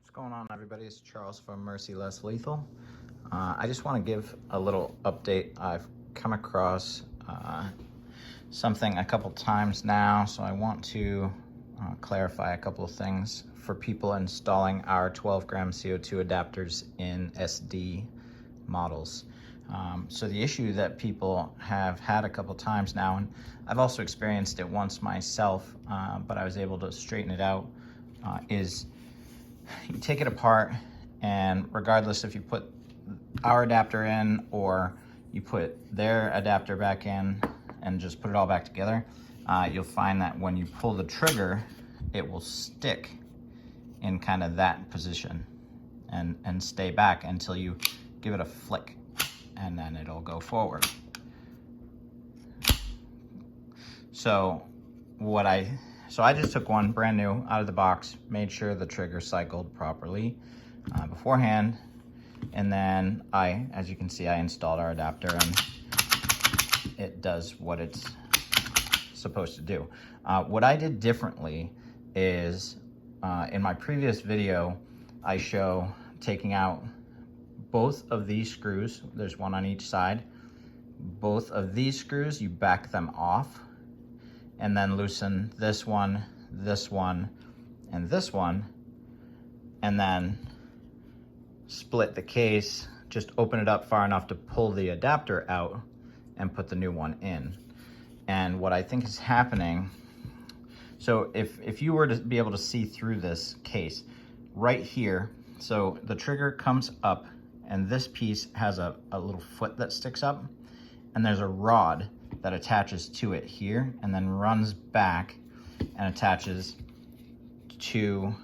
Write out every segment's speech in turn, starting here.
What's going on, everybody? It's Charles from Mercy Less Lethal. I just want to give a little update. I've come across something a couple times now, so I want to clarify a couple of things for people installing our 12-gram CO2 adapters in SD models. So the issue that people have had a couple times now, and I've also experienced it once myself, but I was able to straighten it out, is you take it apart, and regardless if you put our adapter in or you put their adapter back in and just put it all back together, you'll find that when you pull the trigger, it will stick in kind of that position and stay back until you give it a flick, and then it'll go forward. So I just took one brand new out of the box, made sure the trigger cycled properly beforehand, and then as you can see, I installed our adapter and it does what it's supposed to do. What I did differently is, in my previous video, I show taking out both of these screws. There's one on each side. Both of these screws, you back them off and then loosen this one, and this one, and then split the case. Just open it up far enough to pull the adapter out and put the new one in. And what I think is happening, so if you were to be able to see through this case, right here, so the trigger comes up and this piece has a little foot that sticks up, and there's a rod that attaches to it here and then runs back and attaches to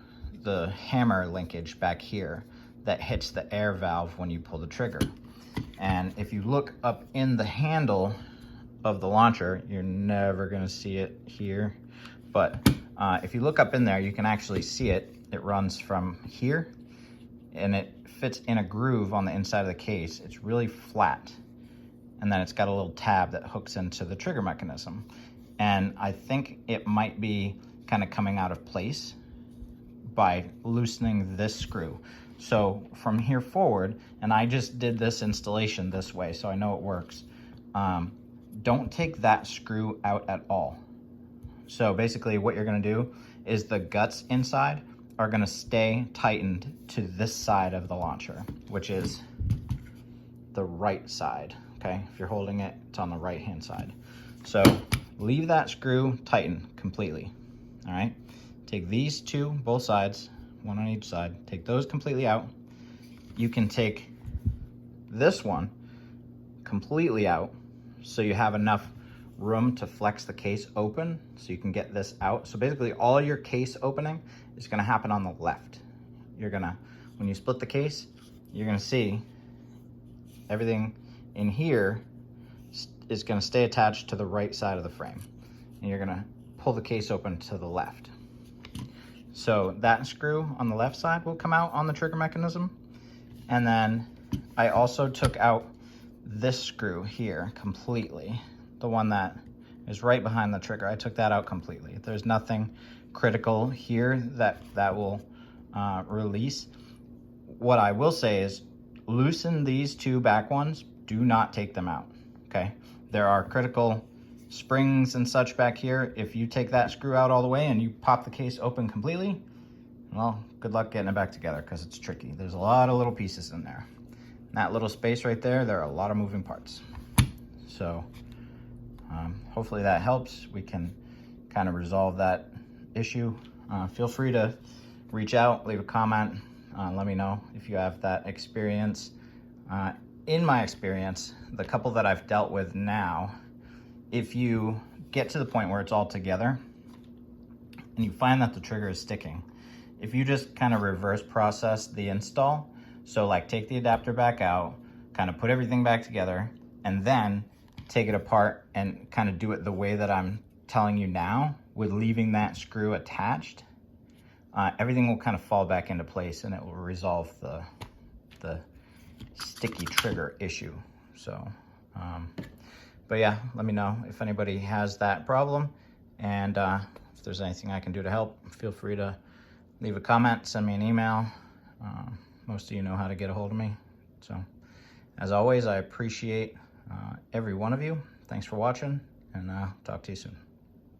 the hammer linkage back here that hits the air valve when you pull the trigger. And if you look up in the handle of the launcher, you're never gonna see it here, but if you look up in there, you can actually see it. It runs from here and it fits in a groove on the inside of the case. It's really flat. And then it's got a little tab that hooks into the trigger mechanism. And I think it might be kind of coming out of place by loosening this screw. So from here forward, and I just did this installation this way, so I know it works. Don't take that screw out at all. So basically what you're gonna do is the guts inside are gonna stay tightened to this side of the launcher, which is the right side. Okay, if you're holding it, it's on the right-hand side. So leave that screw tightened completely, all right? Take these two, both sides, one on each side, take those completely out. You can take this one completely out so you have enough room to flex the case open so you can get this out. So basically all your case opening is gonna happen on the left. When you split the case, you're gonna see everything in here is going to stay attached to the right side of the frame, and you're going to pull the case open to the left. So that screw on the left side will come out on the trigger mechanism. And then I also took out this screw here completely, the one that is right behind the trigger. I took that out completely. There's nothing critical here that will release. What I will say is loosen these two back ones. Do not take them out, okay? There are critical springs and such back here. If you take that screw out all the way and you pop the case open completely, well, good luck getting it back together because it's tricky. There's a lot of little pieces in there. In that little space right there, there are a lot of moving parts. So hopefully that helps. We can kind of resolve that issue. Feel free to reach out, leave a comment, let me know if you have that experience. In my experience, the couple that I've dealt with now, if you get to the point where it's all together and you find that the trigger is sticking, if you just kind of reverse process the install, so like take the adapter back out, kind of put everything back together, and then take it apart and kind of do it the way that I'm telling you now, with leaving that screw attached, everything will kind of fall back into place and it will resolve the sticky trigger issue. So but yeah, let me know if anybody has that problem, and if there's anything I can do to help, feel free to leave a comment, send me an email, Most of you know how to get a hold of me. So as always, I appreciate every one of you. Thanks for watching, and I'll talk to you soon.